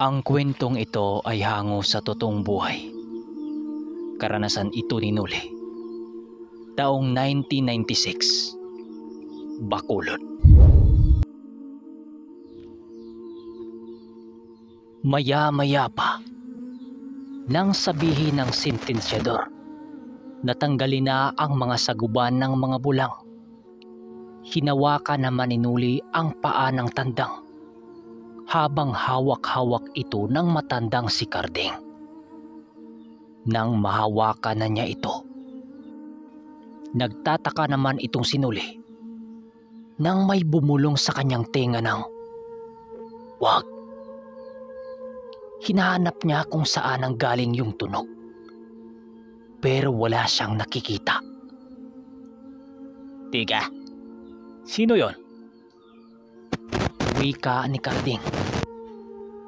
Ang kwentong ito ay hango sa totoong buhay. Karanasan ito ni Noli. Taong 1996, Bacolod. Maya-maya pa, nang sabihin ng sentensyador, natanggalin na ang mga saguban ng mga bulang. Hinawakan naman ni Noli ang paa ng tandang habang hawak-hawak ito ng matandang si Carding. Nang mahawakan na niya ito, nagtataka naman itong si Noli nang may bumulong sa kanyang tenga ng "Wag." Hinahanap niya kung saan ang galing yung tunog, pero wala siyang nakikita. "Tiga, sino yon?" Wika ni Carding,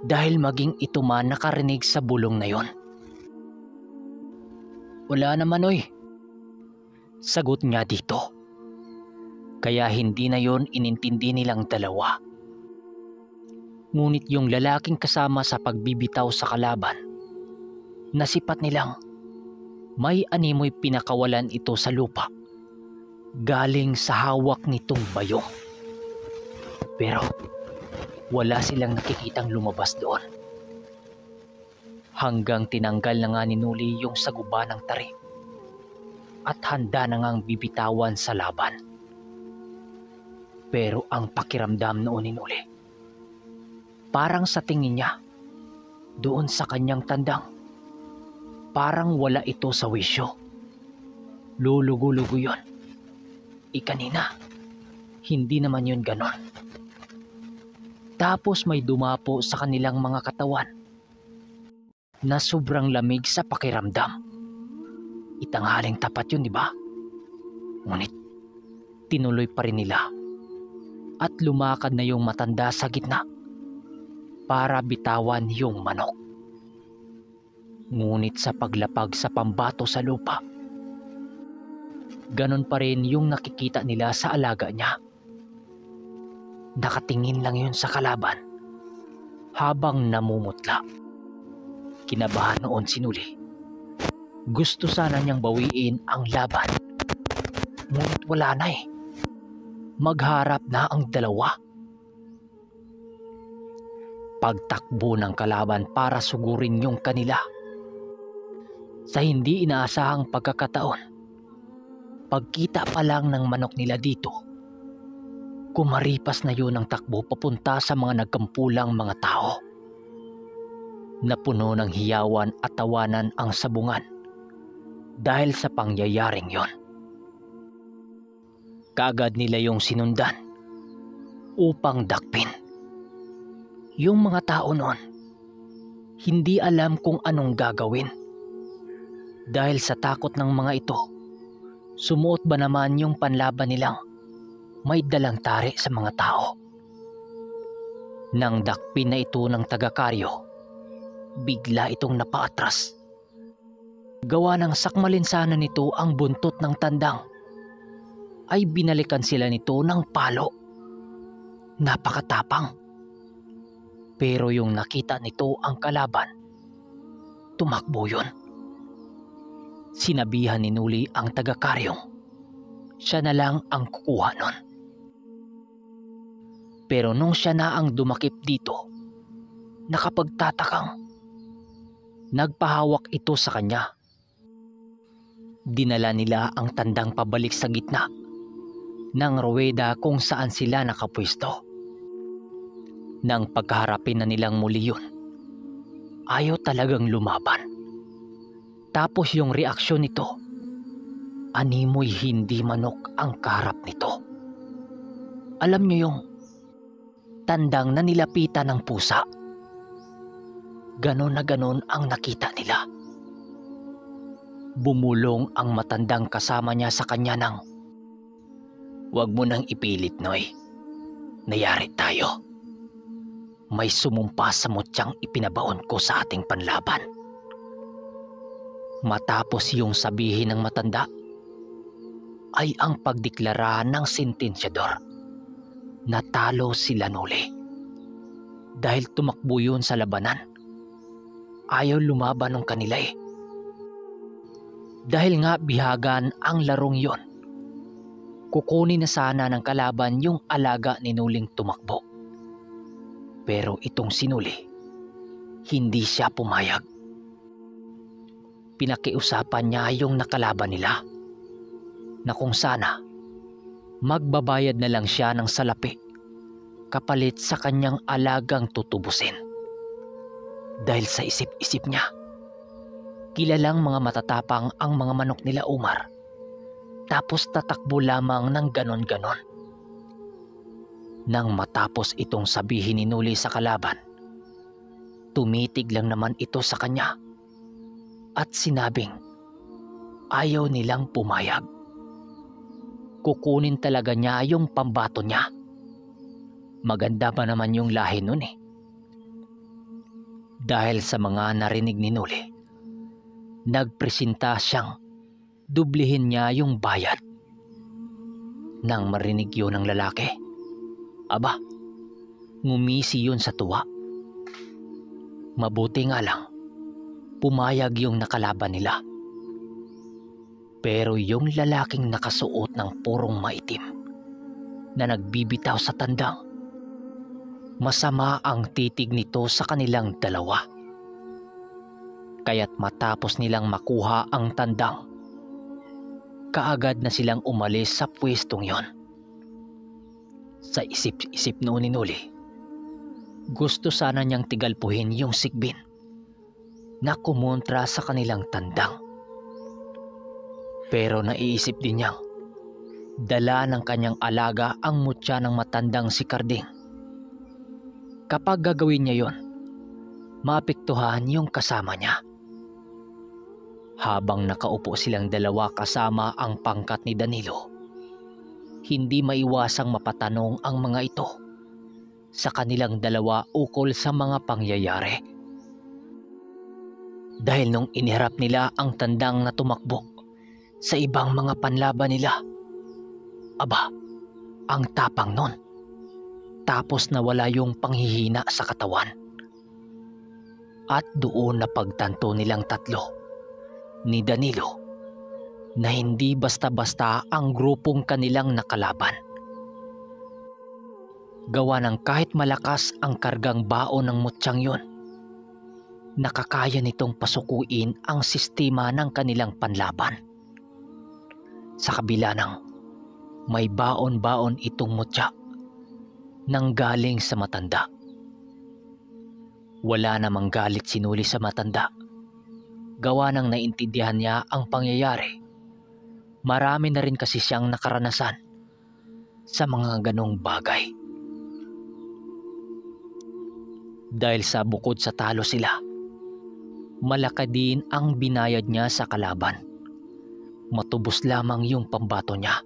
dahil maging ito man nakarinig sa bulong na yon. "Wala naman oy," sagot niya dito. Kaya hindi na yon inintindi nilang dalawa. Ngunit yung lalaking kasama sa pagbibitaw sa kalaban, nasipat nilang may animoy pinakawalan ito sa lupa galing sa hawak nitong bayong. Pero wala silang nakikitang lumabas doon. Hanggang tinanggal na nga ni Noli yung saguba ng tari at handa na ngang bibitawan sa laban. Pero ang pakiramdam noon ni Noli, parang sa tingin niya, doon sa kanyang tandang, parang wala ito sa wisyo. Lulugo-lugo yun. Kanina, hindi naman yun ganon. Tapos may dumapo sa kanilang mga katawan na sobrang lamig sa pakiramdam. Itanghaling tapat yun, di ba? Ngunit tinuloy pa rin nila at lumakad na yung matanda sa gitna para bitawan yung manok. Ngunit sa paglapag sa pambato sa lupa, ganon pa rin yung nakikita nila sa alaga niya. Nakatingin lang yun sa kalaban habang namumutla. Kinabahan noon si Noli. Gusto sana niyang bawiin ang laban, ngunit wala na eh. Magharap na ang dalawa. Pagtakbo ng kalaban para sugurin yung kanila. Sa hindi inaasahang pagkakataon, pagkita pa lang ng manok nila dito, kumaripas na yun ang takbo papunta sa mga nagkampulang mga tao. Napuno ng hiyawan at tawanan ang sabungan dahil sa pangyayaring yon. Kaagad nila yung sinundan upang dakpin. Yung mga tao noon, hindi alam kung anong gagawin. Dahil sa takot ng mga ito, sumuot ba naman yung panlaban nilang may dalang tari sa mga tao. Nang dakpin na ito ng taga-karyo, bigla itong napaatras. Gawa ng sakmalin sana nito ang buntot ng tandang, ay binalikan sila nito ng palo. Napakatapang. Pero yung nakita nito ang kalaban, tumakbo yun. Sinabihan ni Noli ang taga-karyong siya na lang ang kukuha nun. Pero nung siya na ang dumakip dito, nakapagtatakang nagpahawak ito sa kanya. Dinala nila ang tandang pabalik sa gitna ng ruweda kung saan sila nakapwesto. Nang pagkaharapin na nilang muli yun, ayaw talagang lumaban. Tapos yung reaksyon nito, animoy hindi manok ang kaharap nito. Alam niyo yung tandang na nilapitan ng pusa. Ganon na ganon ang nakita nila. Bumulong ang matandang kasama niya sa kanya ng, "Huwag mo nang ipilit, Noy. Nayari tayo. May sumumpa sa mutyang ipinabaon ko sa ating panlaban." Matapos yung sabihin ng matanda, ay ang pagdeklara ng sentensyador na talo sila Noli. dahil tumakbo yun sa labanan. Ayaw lumaban ng kanila eh. Dahil nga bihagan ang larong yon, kukunin na sana ng kalaban yung alaga ni Nuling tumakbo. Pero itong si Nuli, hindi siya pumayag. Pinakiusapan niya yung nakalaban nila na kung sana magbabayad na lang siya ng salapi kapalit sa kanyang alagang tutubusin. Dahil sa isip-isip niya, kilalang mga matatapang ang mga manok nila Umar, tapos tatakbo lamang ng ganon-ganon. Nang matapos itong sabihin ni Nuli sa kalaban, tumitig lang naman ito sa kanya at sinabing ayaw nilang pumayag. Kukunin talaga niya yung pambato niya. Maganda pa naman yung lahi nun eh. Dahil sa mga narinig ni Nuli, nagpresenta siyang dublihin niya yung bayad. Nang marinig yun ng lalaki, aba, ngumisi yun sa tuwa. Mabuti nga lang, pumayag yung nakalaban nila. Pero yung lalaking nakasuot ng purong maitim na nagbibitaw sa tandang, masama ang titig nito sa kanilang dalawa. Kaya't matapos nilang makuha ang tandang, kaagad na silang umalis sa pwestong yon. Sa isip-isip noon ni Nuli, gusto sana niyang tigalpuhin yung sigbin na kumontra sa kanilang tandang. Pero naiisip din niyang dala ng kanyang alaga ang mutya ng matandang si Karding. Kapag gagawin niya yon, maapektuhan yung kasama niya. Habang nakaupo silang dalawa kasama ang pangkat ni Danilo, hindi maiwasang mapatanong ang mga ito sa kanilang dalawa ukol sa mga pangyayari. Dahil nung iniharap nila ang tandang na tumakbo sa ibang mga panlaban nila, aba, ang tapang nun. Tapos nawala yung panghihina sa katawan. At doon na pagtanto nilang tatlo ni Danilo na hindi basta-basta ang grupong kanilang nakalaban. Gawa ng kahit malakas ang kargang baon ng mutyang yun, nakakaya nitong pasukuin ang sistema ng kanilang panlaban. Sa kabila ng may baon-baon itong mutya nang galing sa matanda. Wala namang galit si Nuli sa matanda. Gawa ng naintindihan niya ang pangyayari. Marami na rin kasi siyang nakaranasan sa mga ganong bagay. Dahil sa bukod sa talo sila, malaki din ang binayad niya sa kalaban. Matubos lamang yung pambato niya.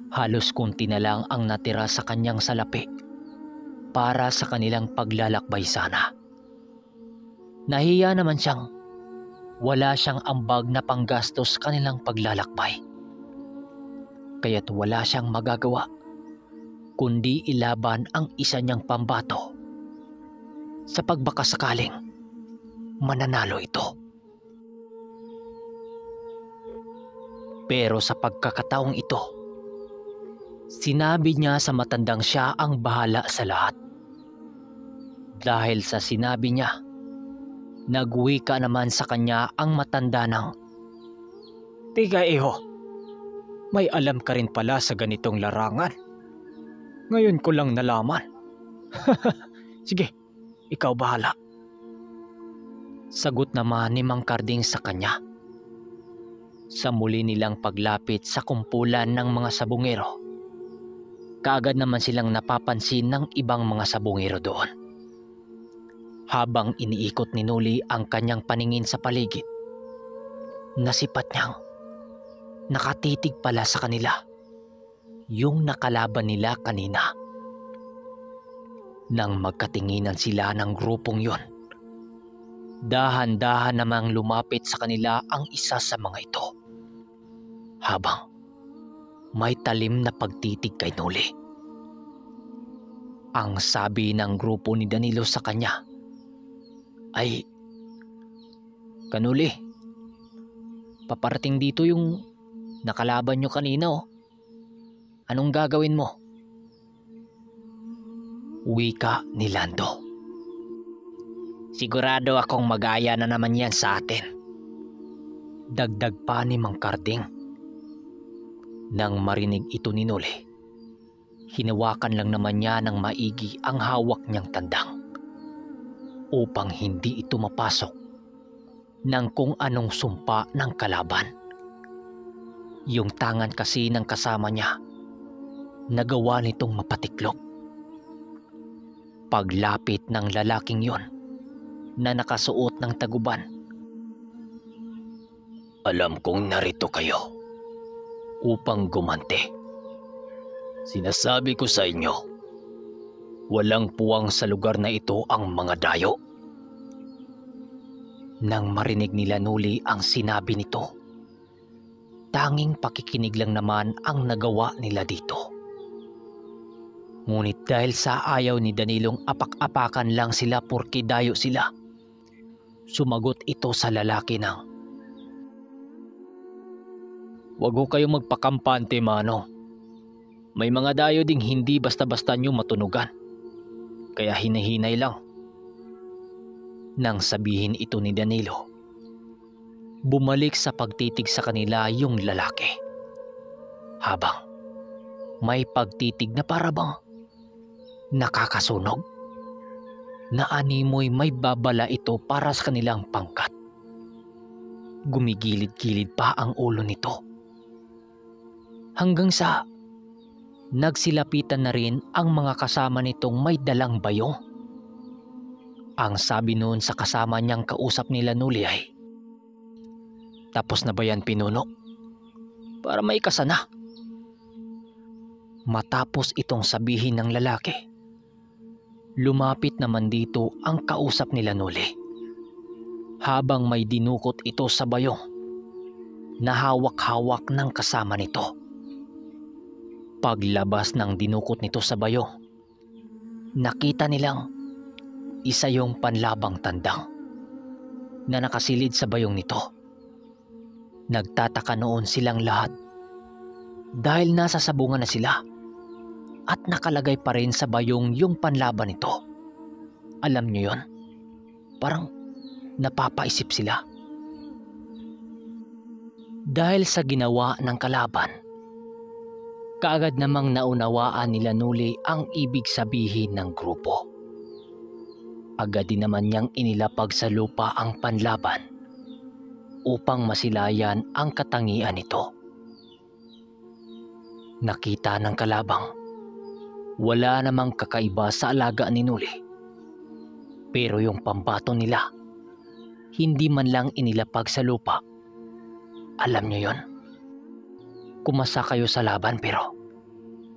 Halos kunti na lang ang natira sa kanyang salapi para sa kanilang paglalakbay sana. Nahiya naman siyang wala siyang ambag na panggastos kanilang paglalakbay. Kaya't wala siyang magagawa kundi ilaban ang isa niyang pambato sa pagbakasakaling mananalo ito. Pero sa pagkakataong ito, sinabi niya sa matandang siya ang bahala sa lahat. Dahil sa sinabi niya, nagwika naman sa kanya ang matanda ng, "Tiga iho, may alam ka rin pala sa ganitong larangan. Ngayon ko lang nalaman." "Sige, ikaw bahala." Sagot naman ni Mang Karding sa kanya. Sa muli nilang paglapit sa kumpulan ng mga sabungero, kaagad naman silang napapansin ng ibang mga sabungero doon. Habang iniikot ni Nuli ang kanyang paningin sa paligid, nasipat niyang nakatitig pala sa kanila yung nakalaban nila kanina. Nang magkatinginan sila ng grupong yon, dahan-dahan namang lumapit sa kanila ang isa sa mga ito, habang may talim na pagtitig kay Nuli. Ang sabi ng grupo ni Danilo sa kanya ay, "Kanuli, paparating dito yung nakalaban nyo kanina oh. Anong gagawin mo?" Wika ni Lando. "Sigurado akong magaya na naman yan sa atin." Dagdag pa ni Mang Karding. Nang marinig ito ni Noli, hinawakan lang naman niya ng maigi ang hawak niyang tandang upang hindi ito mapasok ng kung anong sumpa ng kalaban. Yung tangan kasi ng kasama niya, nagawa nitong mapatiklop. Paglapit ng lalaking yon na nakasuot ng taguban, "Alam kong narito kayo upang gumante. Sinasabi ko sa inyo, walang puwang sa lugar na ito ang mga dayo." Nang marinig nila Noli ang sinabi nito, tanging pakikinig lang naman ang nagawa nila dito. Ngunit dahil sa ayaw ni Danilong apak-apakan lang sila porke dayo sila, sumagot ito sa lalaki ng, "Wag ho kayong magpakampante, mano. May mga dayo ding hindi basta-basta nyo matunugan. Kaya hinahinay lang." Nang sabihin ito ni Danilo, bumalik sa pagtitig sa kanila yung lalaki. Habang may pagtitig na parabang nakakasunog, na animoy may babala ito para sa kanilang pangkat. Gumigilid-gilid pa ang ulo nito. Hanggang sa nagsilapitan na rin ang mga kasama nitong may dalang bayong. Ang sabi noon sa kasama niyang kausap nila Noli ay, "Tapos na ba yan, pinuno? Para may kasana." Matapos itong sabihin ng lalaki, lumapit naman dito ang kausap nila Noli, habang may dinukot ito sa bayong na hawak-hawak ng kasama nito. Paglabas ng dinukot nito sa bayong, nakita nilang isa yung panlabang tandang na nakasilid sa bayong nito. Nagtataka noon silang lahat dahil nasa sabungan na sila at nakalagay pa rin sa bayong yung panlaban nito. Alam niyo yon? Parang napapaisip sila. Dahil sa ginawa ng kalaban, kaagad namang naunawaan nila Noli ang ibig sabihin ng grupo. Agad din naman niyang inilapag sa lupa ang panlaban upang masilayan ang katangian nito. Nakita ng kalabang wala namang kakaiba sa alaga ni Noli, pero yung pambato nila hindi man lang inilapag sa lupa. Alam niyo yon? Kumasa kayo sa laban pero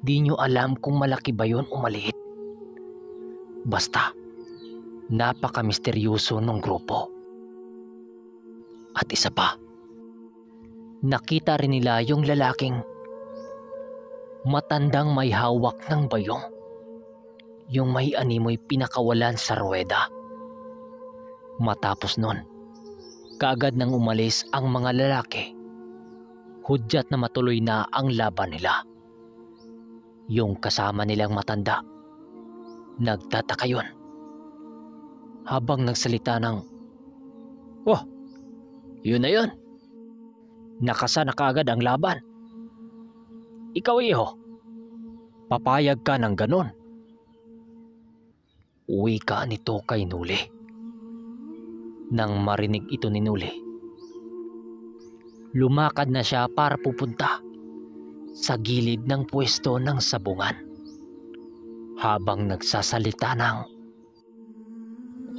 di niyo alam kung malaki ba yun o maliit. Basta napaka-misteryoso ng grupo. At isa pa, nakita rin nila yung lalaking matandang may hawak ng bayong, yung may animoy pinakawalan sa ruweda. Matapos nun, kaagad nang umalis ang mga lalaki, hudyat na matuloy na ang laban nila. Yung kasama nilang matanda, nagtataka yun habang nagsalita ng, "Oh, yun na yun. Nakasa na kaagad ang laban. Ikaw, iho, papayag ka ng ganon?" Uwi ka nito kay Noli. Nang marinig ito ni Noli, lumakad na siya para pupunta sa gilid ng pwesto ng sabungan habang nagsasalita ng,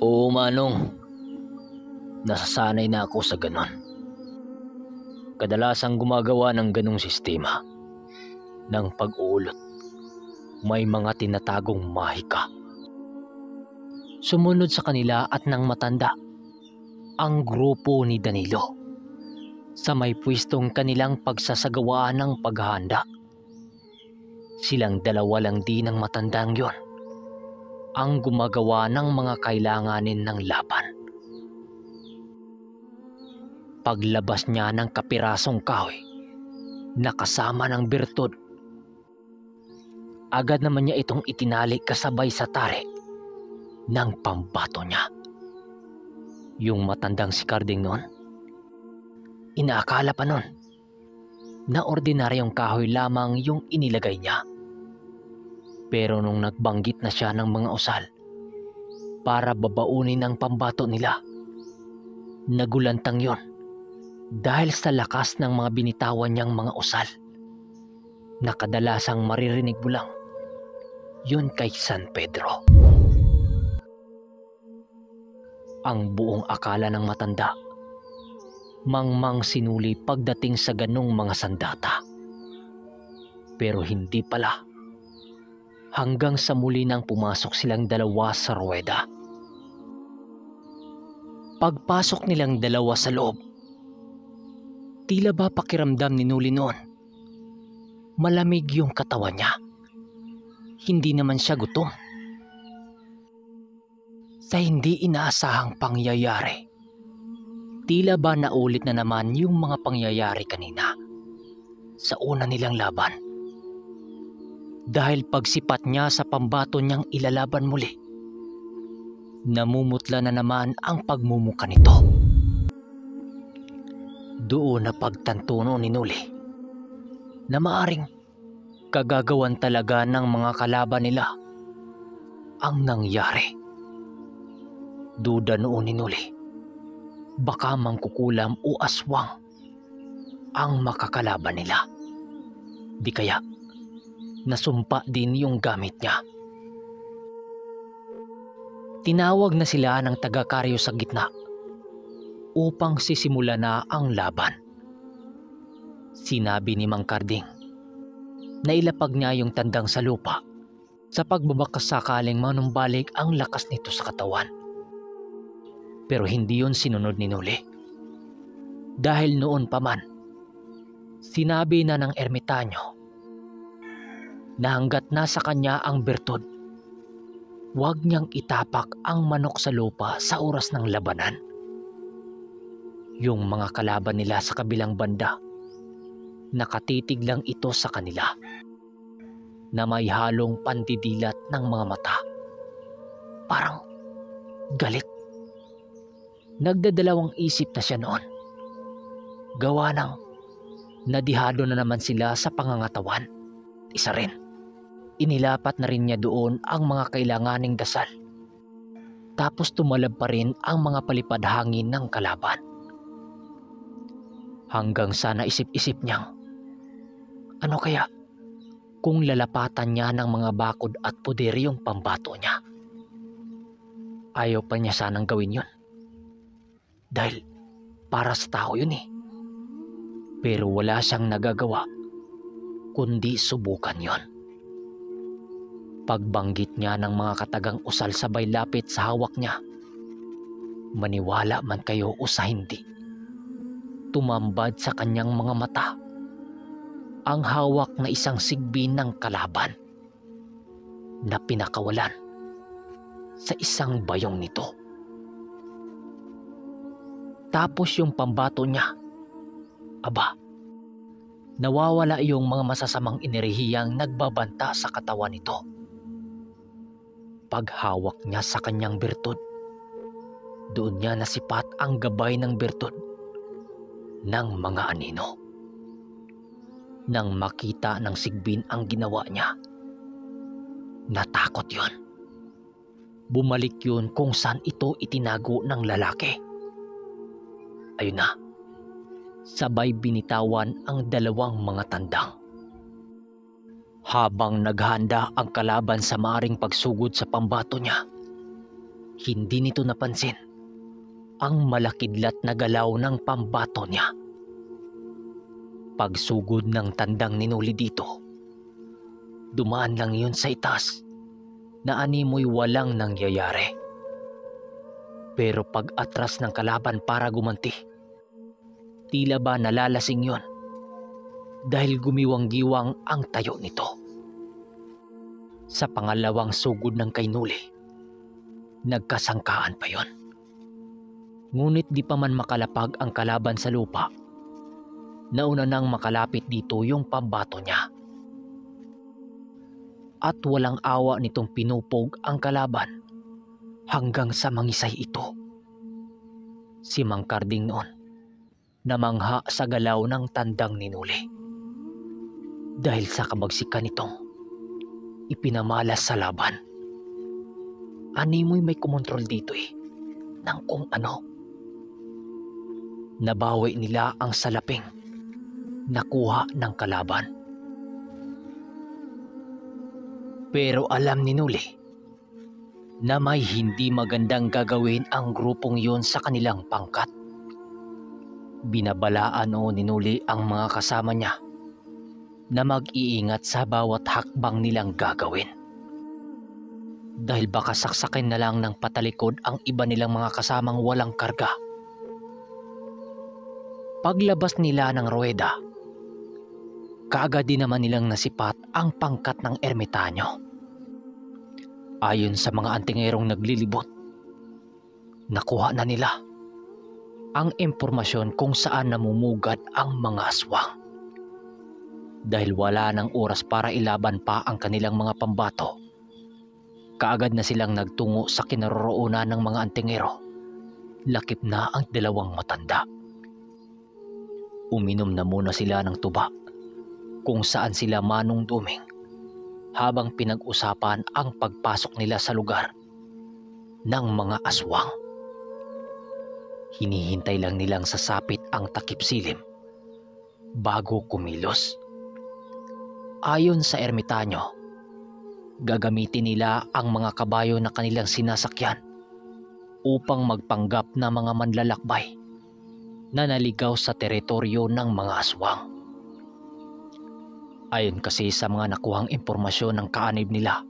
"Oo, Manong, nasasanay na ako sa ganon. Kadalasang gumagawa ng ganong sistema ng pag-uulot. May mga tinatagong mahika." Sumunod sa kanila at nang matanda ang grupo ni Danilo sa may pwestong kanilang pagsasagawaan ng paghahanda. Silang dalawa lang din ang matandang yon ang gumagawa ng mga kailanganin ng laban. Paglabas niya ng kapirasong kahoy na kasama ng bertud, agad naman niya itong itinali kasabay sa tali ng pambato niya. Yung matandang si Carding noon, inaakala pa noon na ordinaryong kahoy lamang yung inilagay niya. Pero nung nagbanggit na siya ng mga usal para babaunin ang pambato nila, nagulantang yon dahil sa lakas ng mga binitawan niyang mga usal na kadalasang maririnig mo lang yun kay San Pedro. Ang buong akala ng matanda, mangmang sinuli pagdating sa ganong mga sandata. Pero hindi pala, hanggang sa muli nang pumasok silang dalawa sa ruweda. Pagpasok nilang dalawa sa loob, tila ba pakiramdam ni Noli noon, malamig yung katawan niya. Hindi naman siya gutom. Sa hindi inaasahang pangyayari, tila ba naulit na naman yung mga pangyayari kanina sa una nilang laban. Dahil pagsipat niya sa pambato niyang ilalaban muli, namumutla na naman ang pagmumuka nito. Doon na pagtantuno ni Noli na maaring kagagawan talaga ng mga kalaban nila ang nangyari. Duda noon ni Noli, baka mangkukulam o aswang ang makakalaban nila. Di kaya nasumpa din yung gamit niya. Tinawag na sila ng taga-karyo sa gitna upang sisimula na ang laban. Sinabi ni Mang Carding na ilapag niya yung tandang sa lupa sa pagbabakas sakaling manumbalik ang lakas nito sa katawan. Pero hindi yun sinunod ni Noli. Dahil noon pa man, sinabi na ng ermitanyo na hanggat nasa kanya ang bertud, huwag niyang itapak ang manok sa lupa sa oras ng labanan. Yung mga kalaban nila sa kabilang banda, nakatitig lang ito sa kanila na may halong pandidilat ng mga mata. Parang galit. Nagdadalawang isip na siya noon. Gawa ng nadihado na naman sila sa pangangatawan. Isa rin, inilapat na rin niya doon ang mga kailanganing dasal. Tapos tumalab pa rin ang mga palipad hangin ng kalaban. Hanggang sa naisip-isip niyang, ano kaya kung lalapatan niya ng mga bakod at puder yung pambato niya? Ayaw pa niya sanang gawin yun. Dahil para sa tao yun eh. Pero wala siyang nagagawa kundi subukan yon. Pagbanggit niya ng mga katagang usal sabay lapit sa hawak niya, maniwala man kayo o sa hindi, tumambad sa kanyang mga mata ang hawak na isang sigbi ng kalaban na pinakawalan sa isang bayong nito. Tapos yung pambato niya, aba, nawawala yung mga masasamang enerhiyang nagbabanta sa katawan nito. Paghawak niya sa kanyang bertud, doon niya nasipat ang gabay ng bertud ng mga anino. Nang makita ng sigbin ang ginawa niya, natakot yun. Bumalik yun kung saan ito itinago ng lalaki. Ayun na, sabay binitawan ang dalawang mga tandang. Habang naghanda ang kalaban sa maaring pagsugod sa pambato niya, hindi nito napansin ang malakidlat na galaw ng pambato niya. Pagsugod ng tandang ni Noli dito, dumaan lang yun sa itaas na animoy walang nangyayari. Pero pag atras ng kalaban para gumanti, tila ba nalalasing yon dahil gumiwang-giwang ang tayo nito. Sa pangalawang sugod ng kay Noli, nagkasangkaan pa yon. Ngunit di pa man makalapag ang kalaban sa lupa, nauna nang makalapit dito yung pambato niya. At walang awa nitong pinupog ang kalaban hanggang sa mangisay ito. Si Mang Karding noon namangha sa galaw ng tandang ninuli. Dahil sa kabagsikan nitong ipinamalas sa laban. Animoy may kumontrol dito ng kung ano. Nabawi nila ang salaping nakuha ng kalaban. Pero alam ni Nuli na may hindi magandang gagawin ang grupong yun sa kanilang pangkat. Binabalaan ni Nuli ang mga kasama niya na mag-iingat sa bawat hakbang nilang gagawin. Dahil baka saksakin na lang ng patalikod ang iba nilang mga kasamang walang karga. Paglabas nila ng ruweda, kaagad din naman nilang nasipat ang pangkat ng ermitanyo. Ayon sa mga antingerong naglilibot, nakuha na nila ang impormasyon kung saan namumugad ang mga aswang. Dahil wala ng oras para ilaban pa ang kanilang mga pambato, kaagad na silang nagtungo sa kinaroroonan ng mga antingero. Lakip na ang dalawang matanda. Uminom na muna sila ng tuba kung saan sila manungduming habang pinag-usapan ang pagpasok nila sa lugar ng mga aswang. Hinihintay lang nilang sasapit ang takip silim bago kumilos. Ayon sa ermitanyo, gagamitin nila ang mga kabayo na kanilang sinasakyan upang magpanggap na mga manlalakbay na naligaw sa teritoryo ng mga aswang. Ayon kasi sa mga nakuhang impormasyon ng kaanib nila,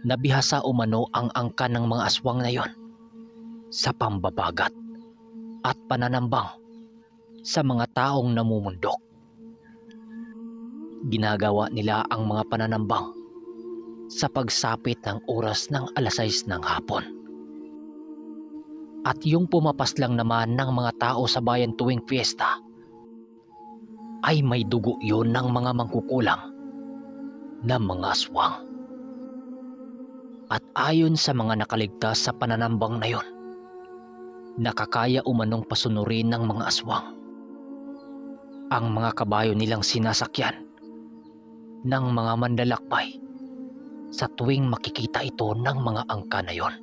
nabihasa umano ang angkan ng mga aswang na yon sa pambabagat at pananambang sa mga taong namumundok. Ginagawa nila ang mga pananambang sa pagsapit ng oras ng 6:00 ng hapon. At yung pumapaslang naman ng mga tao sa bayan tuwing fiesta ay may dugo yon ng mga mangkukulam na mga aswang. At ayon sa mga nakaligtas sa pananambang na yon, nakakaya umanong pasunurin ng mga aswang ang mga kabayo nilang sinasakyan ng mga manlalakbay sa tuwing makikita ito ng mga angka na yon.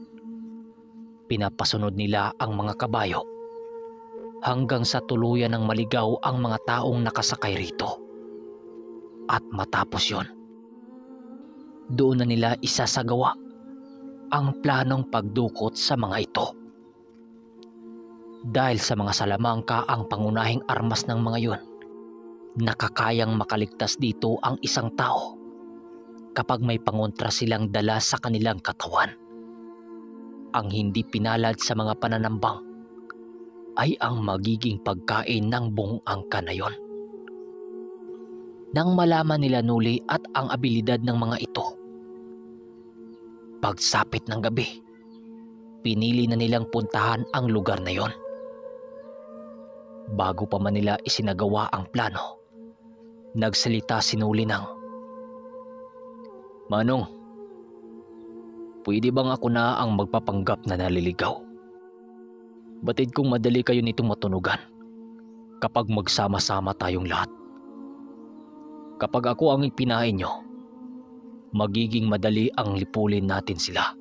Pinapasunod nila ang mga kabayo hanggang sa tuluyan ng maligaw ang mga taong nakasakay rito. At matapos yon, doon na nila isasagawa ang planong pagdukot sa mga ito. Dahil sa mga salamangka ang pangunahing armas ng mga yon, nakakayang makaligtas dito ang isang tao kapag may pangontra silang dala sa kanilang katawan. Ang hindi pinalad sa mga pananambang ay ang magiging pagkain ng buong angka na yon. Nang malaman nila Nuli at ang abilidad ng mga ito, pagsapit ng gabi, pinili na nilang puntahan ang lugar na yon. Bago pa man nila isinagawa ang plano, nagsalita si Nuli ng, "Manong, pwede bang ako na ang magpapanggap na naliligaw? Batid kong madali kayo nitong matunugan kapag magsama-sama tayong lahat. Kapag ako ang ipinain nyo, magiging madali ang lipulin natin sila."